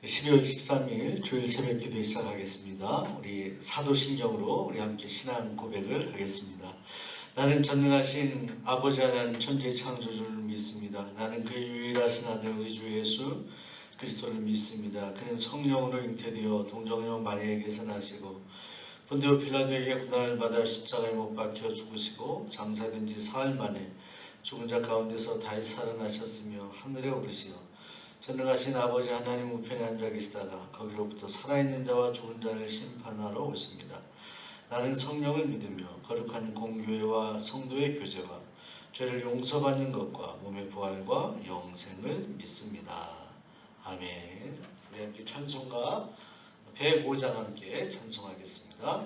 12월 13일 주일 새벽 기도 시작하겠습니다. 우리 사도신경으로 우리 함께 신앙 고백을 하겠습니다. 나는 전능하신 아버지 하나님 천지의 창조주를 믿습니다. 나는 그 유일하신 아들 우리 주 예수 그리스도를 믿습니다. 그는 성령으로 잉태되어 동정녀 마리아에게서 나시고 본디오 빌라도에게 고난을 받아 십자가에 못 박혀 죽으시고 장사된 지 사흘 만에 죽은 자 가운데서 다시 살아나셨으며 하늘에 오르시어 전능하신 아버지 하나님 우편에 앉아 계시다가 거기로부터 살아있는 자와 죽은 자를 심판하러 오십니다. 나는 성령을 믿으며 거룩한 공교회와 성도의 교제와 죄를 용서받는 것과 몸의 부활과 영생을 믿습니다. 아멘. 우리 함께 찬송가 105장 함께 찬송하겠습니다.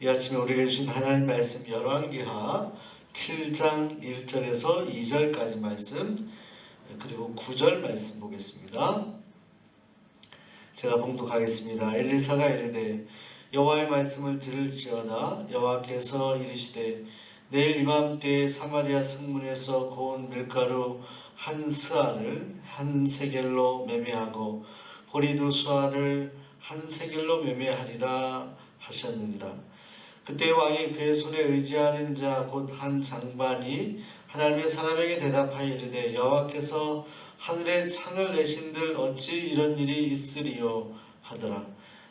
이 아침에 우리에게 주신 하나님 말씀 열왕기하 7장 1절에서 2절까지 말씀 그리고 9절 말씀 보겠습니다. 제가 봉독하겠습니다. 엘리사가 이르되 여호와의 말씀을 들을지어다 여호와께서 이르시되 내일 이맘때에 사마리아 성문에서 고운 밀가루 한 스아를 한 세겔로 매매하고 보리 두 스아를 한 세겔로 매매하리라 하셨느니라. 그때 왕이 그의 손에 의지하는 자 곧 한 장반이 하나님의 사람에게 대답하여 이르되 여호와께서 하늘에 창을 내신들 어찌 이런 일이 있으리요 하더라.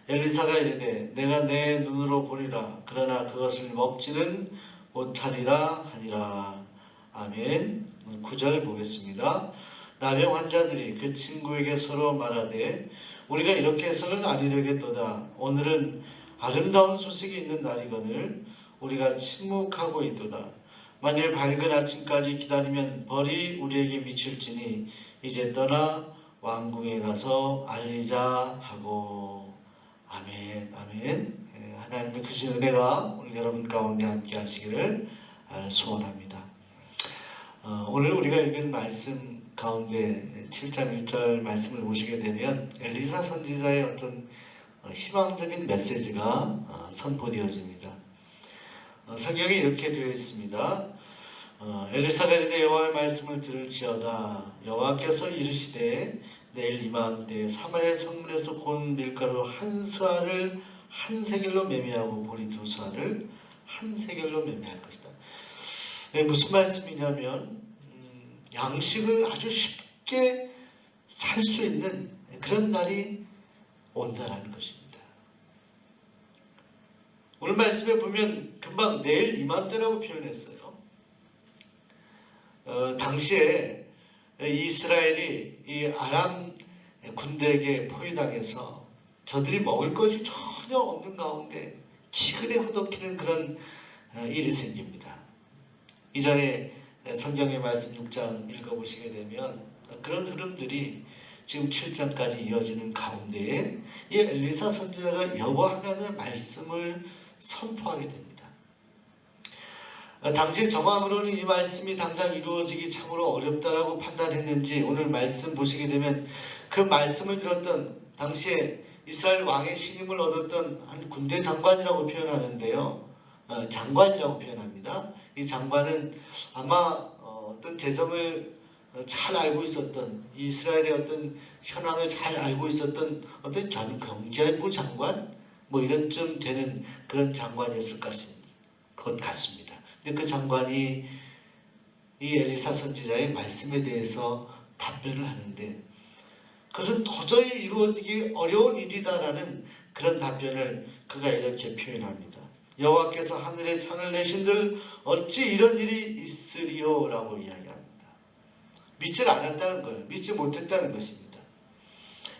엘리사가 이르되 내가 내 눈으로 보리라 그러나 그것을 먹지는 못하리라 하니라. 아멘. 9절 보겠습니다. 나병 환자들이 그 친구에게 서로 말하되 우리가 이렇게 해서는 아니되겠도다. 오늘은 아름다운 소식이 있는 날이거늘 우리가 침묵하고 있도다. 만일 밝은 아침까지 기다리면 벌이 우리에게 미칠지니 이제 떠나 왕궁에 가서 알리자 하고. 아멘. 아멘. 하나님의 크신 은혜가 오늘 여러분 가운데 함께 하시기를 소원합니다. 오늘 우리가 읽은 말씀 가운데 7장 1절 말씀을 보시게 되면 엘리사 선지자의 어떤 희망적인 메시지가 선포되어집니다. 성경에 이렇게 되어 있습니다. 엘리사가 이르되 여호와의 말씀을 들을지어다 여호와께서 이르시되 내일 이맘때 사마리아 성문에서 고운 밀가루 한 스아를 한 세겔로 매매하고 보리 두 스아를 한 세겔로 매매할 것이다. 무슨 말씀이냐면 양식을 아주 쉽게 살 수 있는 그런 날이 온다라는 것입니다. 오늘 말씀에 보면 금방 내일 이맘때라고 표현했어요. 당시에 이스라엘이 이 아람 군대에게 포위당해서 저들이 먹을 것이 전혀 없는 가운데 기근에 허덕이는 그런 일이 생깁니다. 이전에 성경의 말씀 6장 읽어보시게 되면 그런 흐름들이 지금 7장까지 이어지는 가운데에 이 엘리사 선지자가 여호와 하나님의 말씀을 선포하게 됩니다. 당시의 정황으로는 이 말씀이 당장 이루어지기 참으로 어렵다라고 판단했는지 오늘 말씀 보시게 되면 그 말씀을 들었던 당시에 이스라엘 왕의 신임을 얻었던 한 군대 장관이라고 표현하는데요. 장관이라고 표현합니다. 이 장관은 아마 어떤 재정을 잘 알고 있었던 이스라엘의 어떤 현황을 잘 알고 있었던 어떤 경제부 장관 뭐 이런쯤 되는 그런 장관이었을 것 같습니다. 근데 그 장관이 이 엘리사 선지자의 말씀에 대해서 답변을 하는데 그것은 도저히 이루어지기 어려운 일이다라는 그런 답변을 그가 이렇게 표현합니다. 여호와께서 하늘에 창을 내신들 어찌 이런 일이 있으리요? 라고 이야기합니다. 믿지 않았다는 거예요. 믿지 못했다는 것입니다.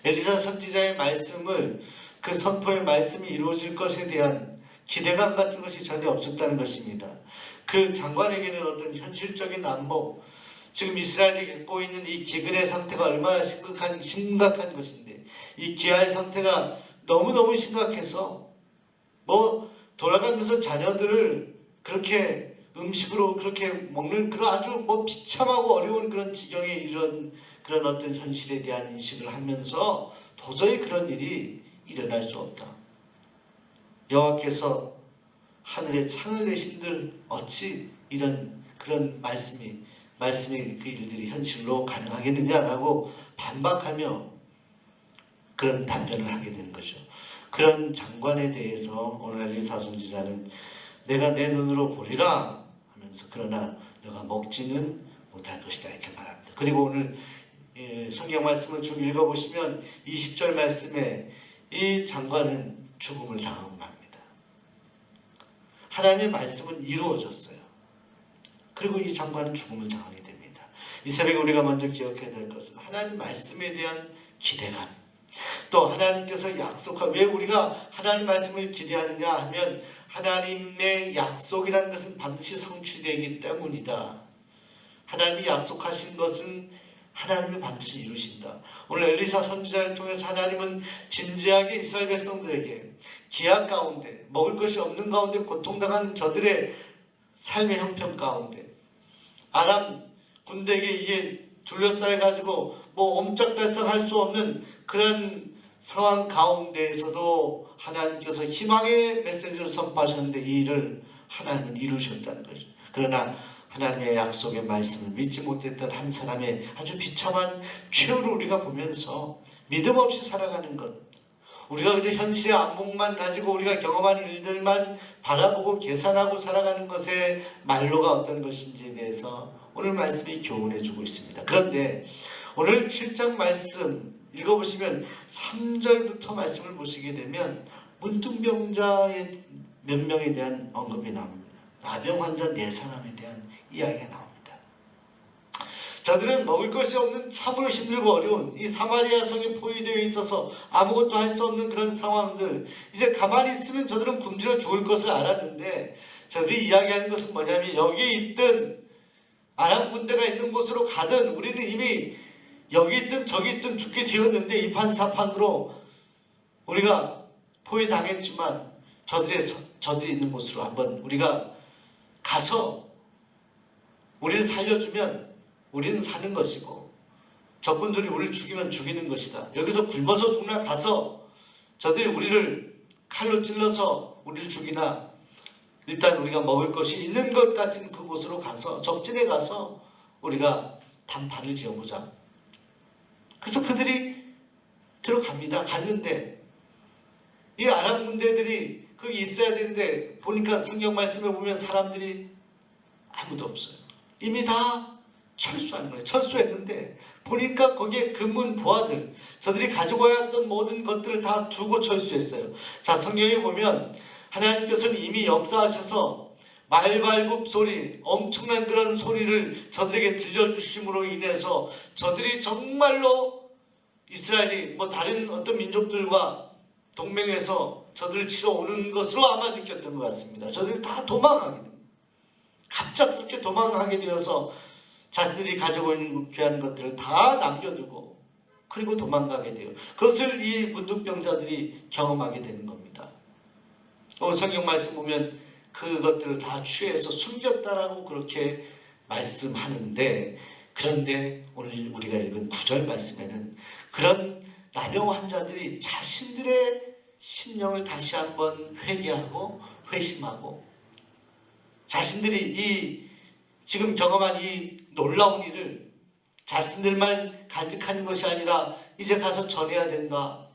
엘리사 선지자의 말씀을 그 선포의 말씀이 이루어질 것에 대한 기대감 같은 것이 전혀 없었다는 것입니다. 그 장관에게는 어떤 현실적인 안목, 지금 이스라엘이 겪고 있는 이 기근의 상태가 얼마나 심각한 것인데 이 기아의 상태가 너무너무 심각해서 돌아가면서 자녀들을 그렇게 음식으로 그렇게 먹는 그런 아주 비참하고 어려운 그런 지경에 이런 그런 어떤 현실에 대한 인식을 하면서 도저히 그런 일이 일어날 수 없다. 여호와께서 하늘에 창을 내신들 어찌 이런 그런 말씀이 그 일들이 현실로 가능하겠느냐라고 반박하며 그런 답변을 하게 되는 거죠. 그런 장관에 대해서 오늘 엘리사 선지자는 내가 내 눈으로 보리라 하면서 그러나 너가 먹지는 못할 것이다 이렇게 말합니다. 그리고 오늘 성경 말씀을 쭉 읽어보시면 20절 말씀에 이 장관은 죽음을 당하고 맙니다. 하나님의 말씀은 이루어졌어요. 그리고 이 장관은 죽음을 당하게 됩니다. 이 새벽에 우리가 먼저 기억해야 될 것은 하나님 말씀에 대한 기대감, 또 하나님께서 약속한, 왜 우리가 하나님 말씀을 기대하느냐 하면 하나님의 약속이라는 것은 반드시 성취되기 때문이다. 하나님이 약속하신 것은 하나님이 반드시 이루신다. 오늘 엘리사 선지자를 통해서 하나님은 진지하게 이스라엘 백성들에게 기약 가운데, 먹을 것이 없는 가운데 고통당하는 저들의 삶의 형편 가운데 아람 군대에게 이게 둘러싸여가지고 옴짝달싹 할 수 없는 그런 상황 가운데에서도 하나님께서 희망의 메시지를 선포하셨는데 이 일을 하나님은 이루셨다는 거죠. 그러나 하나님의 약속의 말씀을 믿지 못했던 한 사람의 아주 비참한 최후를 우리가 보면서 믿음 없이 살아가는 것, 우리가 그저 현실의 안목만 가지고 우리가 경험한 일들만 바라보고 계산하고 살아가는 것의 말로가 어떤 것인지에 대해서 오늘 말씀이 교훈해 주고 있습니다. 그런데 오늘 7장 말씀 읽어보시면 3절부터 말씀을 보시게 되면 문둥병자의 몇 명에 대한 언급이 나옵니다. 나병 환자 4사람에 대한 이야기가 나옵니다. 저들은 먹을 것이 없는 참으로 힘들고 어려운 이 사마리아 성에 포위되어 있어서 아무것도 할 수 없는 그런 상황들, 이제 가만히 있으면 저들은 굶주려 죽을 것을 알았는데 저들이 이야기하는 것은 뭐냐면 여기 있든 아람 군대가 있는 곳으로 가든 우리는 이미 여기 있든 저기 있든 죽게 되었는데 이판사판으로 우리가 포위당했지만 저들이 있는 곳으로 한번 우리가 가서 우리를 살려주면 우리는 사는 것이고 적군들이 우리를 죽이면 죽이는 것이다. 여기서 굶어서 죽나 가서 저들이 우리를 칼로 찔러서 우리를 죽이나 일단 우리가 먹을 것이 있는 것 같은 그곳으로 가서 적진에 가서 우리가 단판을 지어보자. 그래서 그들이 들어갑니다. 갔는데 이 아람 군대들이 거기 있어야 되는데 보니까 성경 말씀에 보면 사람들이 아무도 없어요. 이미 다 철수하는 거예요. 철수했는데 보니까 거기에 금문 보화들, 저들이 가지고 왔던 모든 것들을 다 두고 철수했어요. 자, 성경에 보면 하나님께서는 이미 역사하셔서 말발굽 소리, 엄청난 그런 소리를 저들에게 들려주심으로 인해서 저들이 정말로 이스라엘이 다른 어떤 민족들과 동맹해서 저들을 치러 오는 것으로 아마 느꼈던 것 같습니다. 저들이 다 도망하게 됩니다. 갑작스럽게 도망하게 되어서 자신들이 가지고 있는 귀한 것들을 다 남겨두고 그리고 도망가게 돼요. 그것을 이 문둥병자들이 경험하게 되는 겁니다. 성경 말씀 보면 그것들을 다 취해서 숨겼다라고 그렇게 말씀하는데, 그런데 오늘 우리가 읽은 9절 말씀에는 그런 나병 환자들이 자신들의 심령을 다시 한번 회개하고 회심하고 자신들이 이 지금 경험한 이 놀라운 일을 자신들만 간직하는 것이 아니라 이제 가서 전해야 된다.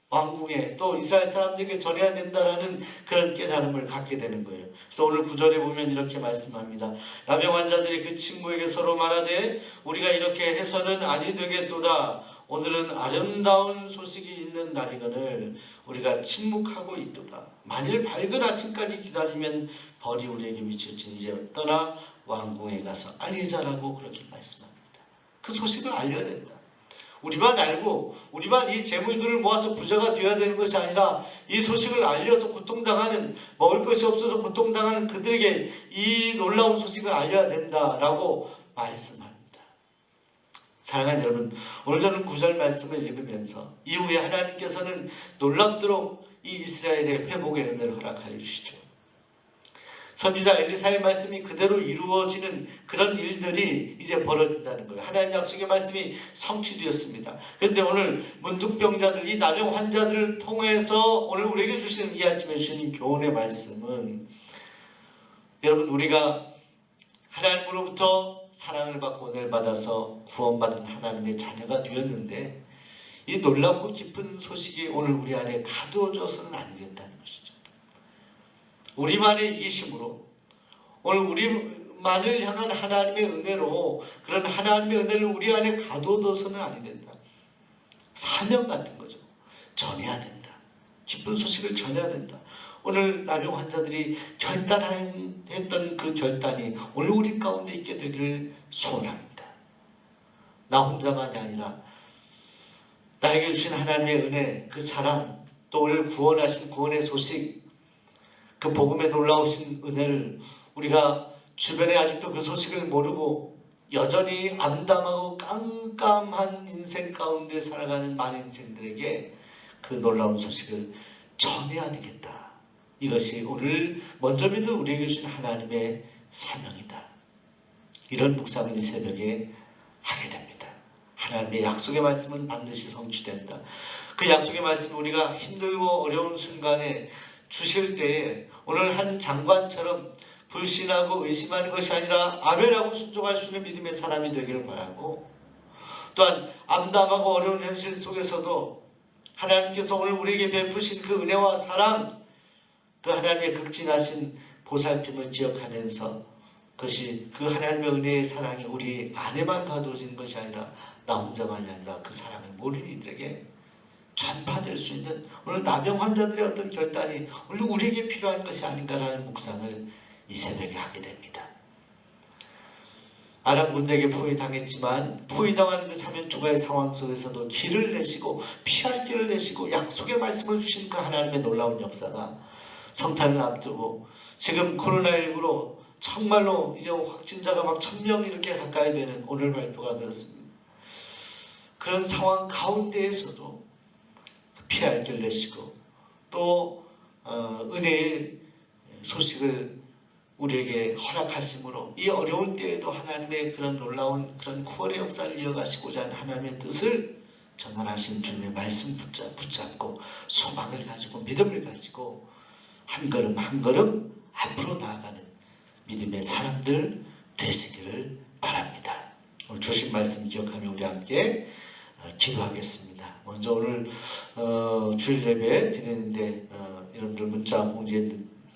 왕궁에 또 이스라엘 사람들에게 전해야 된다라는 그런 깨달음을 갖게 되는 거예요. 그래서 오늘 9절에 보면 이렇게 말씀합니다. 나병 환자들이 그 친구에게 서로 말하되 우리가 이렇게 해서는 아니 되겠도다. 오늘은 아름다운 소식이 있는 날이거늘 우리가 침묵하고 있도다. 만일 밝은 아침까지 기다리면 벌이 우리에게 미칠지니 이제 떠나 왕궁에 가서 알리자라고 그렇게 말씀합니다. 그 소식을 알려야 된다. 우리만 알고 우리만 이 재물들을 모아서 부자가 되어야 되는 것이 아니라 이 소식을 알려서 고통당하는, 먹을 것이 없어서 고통당하는 그들에게 이 놀라운 소식을 알려야 된다라고 말씀합니다. 사랑하는 여러분, 오늘 저는 9절 말씀을 읽으면서 이후에 하나님께서는 놀랍도록 이 이스라엘의 회복의 은혜를 허락하여 주시죠. 선지자 엘리사의 말씀이 그대로 이루어지는 그런 일들이 이제 벌어진다는 거예요. 하나님 약속의 말씀이 성취되었습니다. 그런데 오늘 문둥병자들, 이 나병 환자들을 통해서 오늘 우리에게 주시는 이 아침에 주시는 교훈의 말씀은, 여러분, 우리가 하나님으로부터 사랑을 받고 은혜를 받아서 구원받은 하나님의 자녀가 되었는데 이 놀랍고 깊은 소식이 오늘 우리 안에 가두어져서는 안 되겠다는 것이죠. 우리만의 이기심으로 오늘 우리만을 향한 하나님의 은혜로 그런 하나님의 은혜를 우리 안에 가둬둬서는 아니 된다. 사명 같은 거죠. 전해야 된다. 기쁜 소식을 전해야 된다. 오늘 나병 환자들이 결단했던 그 결단이 오늘 우리 가운데 있게 되기를 소원합니다. 나 혼자만이 아니라 나에게 주신 하나님의 은혜, 그 사랑, 또 우리를 구원하신 구원의 소식, 그 복음에 놀라우신 은혜를 우리가 주변에 아직도 그 소식을 모르고 여전히 암담하고 깜깜한 인생 가운데 살아가는 많은 인생들에게 그 놀라운 소식을 전해야 되겠다. 이것이 오늘 먼저 믿는 우리에게 주신 하나님의 사명이다. 이런 묵상을 이 새벽에 하게 됩니다. 하나님의 약속의 말씀은 반드시 성취된다. 그 약속의 말씀을 우리가 힘들고 어려운 순간에 주실 때에 오늘 한 장관처럼 불신하고 의심하는 것이 아니라 아멘하고 순종할 수 있는 믿음의 사람이 되기를 바라고, 또한 암담하고 어려운 현실 속에서도 하나님께서 오늘 우리에게 베푸신 그 은혜와 사랑, 그 하나님의 극진하신 보살핌을 기억하면서 그것이 그 하나님의 은혜의 사랑이 우리 안에만 가두어진 것이 아니라 나 혼자만이 아니라 그 사랑을 모르는 이들에게 전파될 수 있는 오늘 나병 환자들의 어떤 결단이 오늘 우리에게 필요한 것이 아닌가라는 묵상을 이 새벽에 하게 됩니다. 아람 군대에게 포위당했지만 포위당하는 그 사면초가의 상황 속에서도 길을 내시고 피할 길을 내시고 약속의 말씀을 주신 그 하나님의 놀라운 역사가 성탄을 앞두고 지금 코로나19로 정말로 이제 확진자가 막 1000명 이렇게 가까이 되는 오늘 발표가 그렇습니다. 그런 상황 가운데에서도 피할 길 내시고 또 은혜의 소식을 우리에게 허락하심으로 이 어려운 때에도 하나님의 그런 놀라운 그런 구원의 역사를 이어가시고자 하는 하나님의 뜻을 전환하신 주님의 말씀 붙잡고 소망을 가지고 믿음을 가지고 한 걸음 한 걸음 앞으로 나아가는 믿음의 사람들 되시기를 바랍니다. 오늘 주신 말씀 기억하며 우리 함께 기도하겠습니다. 먼저 오늘 주일 예배 드리는데 여러분들 문자 공지해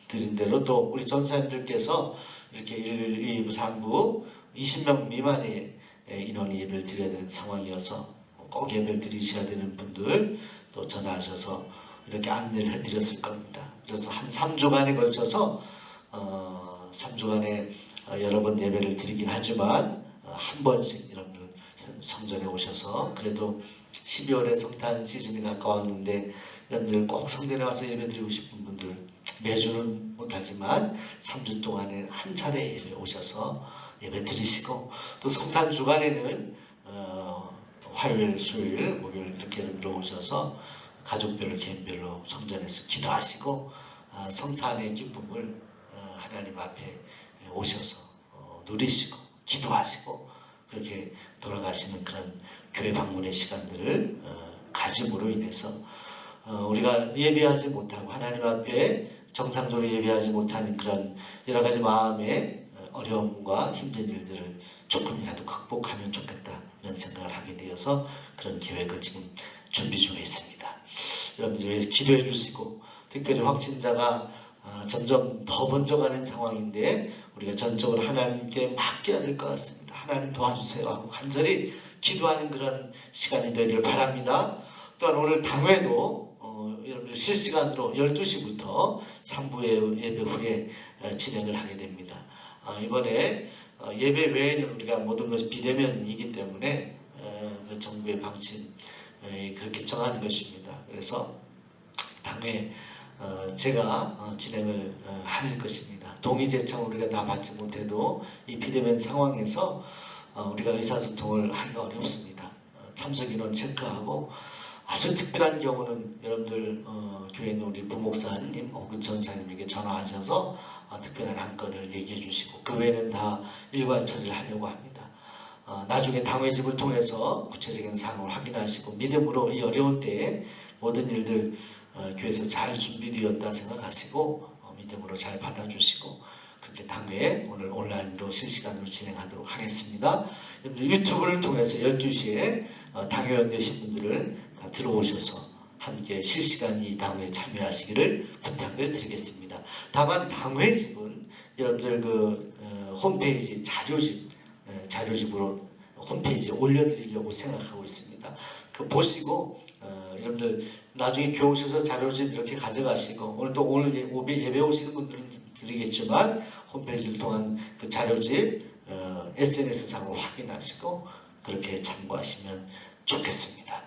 드린 대로 또 우리 전사님들께서 이렇게 1, 2부, 3부 20명 미만의 인원이 예배를 드려야 되는 상황이어서 꼭 예배를 드리셔야 되는 분들 또 전화하셔서 이렇게 안내를 해드렸을 겁니다. 그래서 한 3주간에 걸쳐서 3주간에 여러 번 예배를 드리긴 하지만 한 번씩 여러분들 성전에 오셔서 그래도 12월에 성탄 시즌이 가까웠는데 여러분들 꼭 성전에 와서 예배 드리고 싶은 분들 매주는 못하지만 3주 동안에 한 차례 예배 오셔서 예배 드리시고 또 성탄 주간에는 화요일, 수요일, 목요일 이렇게 오셔서 가족별로 개인별로 성전에서 기도하시고 성탄의 기쁨을 하나님 앞에 오셔서 누리시고 기도하시고 그렇게 돌아가시는 그런 교회 방문의 시간들을 가짐으로 인해서 우리가 예배하지 못하고 하나님 앞에 정상적으로 예배하지 못하는 그런 여러 가지 마음의 어려움과 힘든 일들을 조금이라도 극복하면 좋겠다 이런 생각을 하게 되어서 그런 계획을 지금 준비 중에 있습니다. 여러분들 기도해 주시고 특별히 확진자가 점점 더 번져가는 상황인데 우리가 전적으로 하나님께 맡겨야 될 것 같습니다. 하나님 도와주세요 하고 간절히 기도하는 그런 시간이 되기를 바랍니다. 또한 오늘 당회도 여러분들 실시간으로 12시부터 3부 예배 후에 진행을 하게 됩니다. 이번에 예배 외에는 우리가 모든 것이 비대면이기 때문에 그 정부의 방침 그렇게 정하는 것입니다. 그래서 당회 제가 진행을 할 것입니다. 동의 제청을 우리가 다 받지 못해도 이 비대면 상황에서 우리가 의사소통을 하기가 어렵습니다. 참석 인원 체크하고 아주 특별한 경우는 여러분들 교회 있는 우리 부목사님 혹은 전사님에게 전화하셔서 특별한 한 건을 얘기해 주시고 그 외에는 다 일괄 처리를 하려고 합니다. 나중에 당회집을 통해서 구체적인 사항을 확인하시고 믿음으로 이 어려운 때에 모든 일들 교회에서 잘 준비되었다 생각하시고 믿음으로 잘 받아주시고 그렇게 당회에 오늘 온라인으로 실시간으로 진행하도록 하겠습니다. 유튜브를 통해서 12시에 당회원 되신 분들은 다 들어오셔서 함께 실시간 이 당회에 참여하시기를 부탁을 드리겠습니다. 다만 당회집은 여러분들 그 홈페이지 자료집으로 홈페이지에 올려드리려고 생각하고 있습니다. 그 보시고 여러분들 나중에 교회 오셔서 자료집 이렇게 가져가시고 오늘 예배 오시는 분들은 드리겠지만 홈페이지를 통한 그 자료집 SNS상으로 확인하시고 그렇게 참고하시면 좋겠습니다.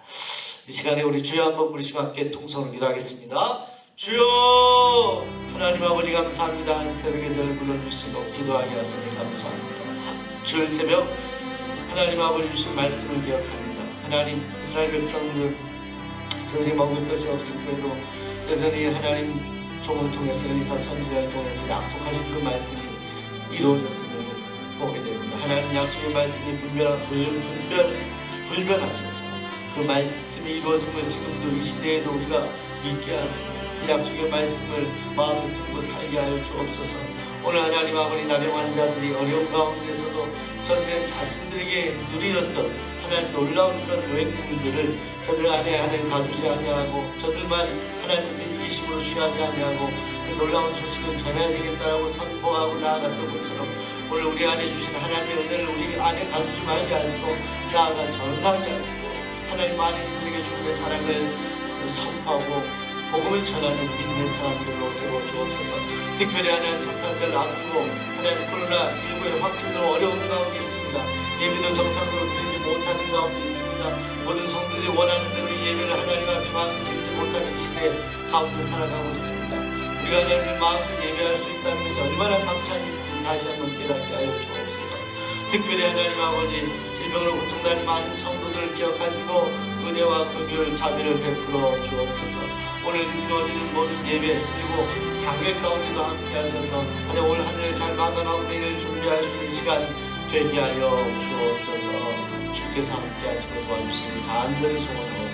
이 시간에 우리 주여 한번 부르시고 함께 통성으로 기도하겠습니다. 주여 하나님 아버지 감사합니다. 새벽에 저를 불러주시고 기도하게 하시니 감사합니다. 주일 새벽 하나님 아버지 주신 말씀을 기억합니다. 하나님 이스라엘 백성들 저들이 먹을 것이 없을 때도 여전히 하나님 종을 통해서 의사 선지자를 통해서 약속하신 그 말씀이 이루어졌음을 보게 됩니다. 하나님 약속의 말씀이 불변하셔서 그 말씀이 이루어진 걸 지금도 이 시대에도 우리가 믿게 하시고 그 약속의 말씀을 마음에 품고 살게 하여 주옵소서. 오늘 하나님 아버지 남의 환자들이 어려운 가운데서도 저들의 자신들에게 누리었던 하나님 놀라운 그런 여행들을 저들 안에 하나님 가두지 아니하고 저들만 하나님의 이기심으로 취하지 아니하고 그 놀라운 소식을 전해야 되겠다라고 선포하고 나아갔던 것처럼 오늘 우리 안에 주신 하나님의 은혜를 우리 안에 가두지 말게 하시고 나아가 전하게 하시고 하나님 많은 이들에게 주님의 사랑을 선포하고 복음을 전하는 믿음의 사람들로 세워 주옵소서. 특별히 하나님 성탄절 앞두고 하나님 코로나19의 확진으로 어려운 가운데 있습니다. 예배도 정상으로 드리지 못하는 가운데 있습니다. 모든 성도들이 원하는 대로 예배를 하나님 앞에 마음껏 드리지 못하는 시대 가운데 살아가고 있습니다. 우리가 하나님을 마음껏 예배할 수 있다는 것이 얼마나 감사한 일인지 다시 한번 깨닫게 하여 주옵소서. 특별히 하나님 아버지 질병으로 고통당하는 많은 성도들을 기억하시고 은혜와 긍휼 자비를 베풀어 주옵소서. 오늘 이루어지는 모든 예배 그리고 당회 가운데도 함께 하셔서 하나님 올 한 해를 잘 마감하고 내일 준비할 수 있는 시간 되게 하여 주옵소서. 주께서 함께 하시고 도와주시니 간절히 소원하옵나이다.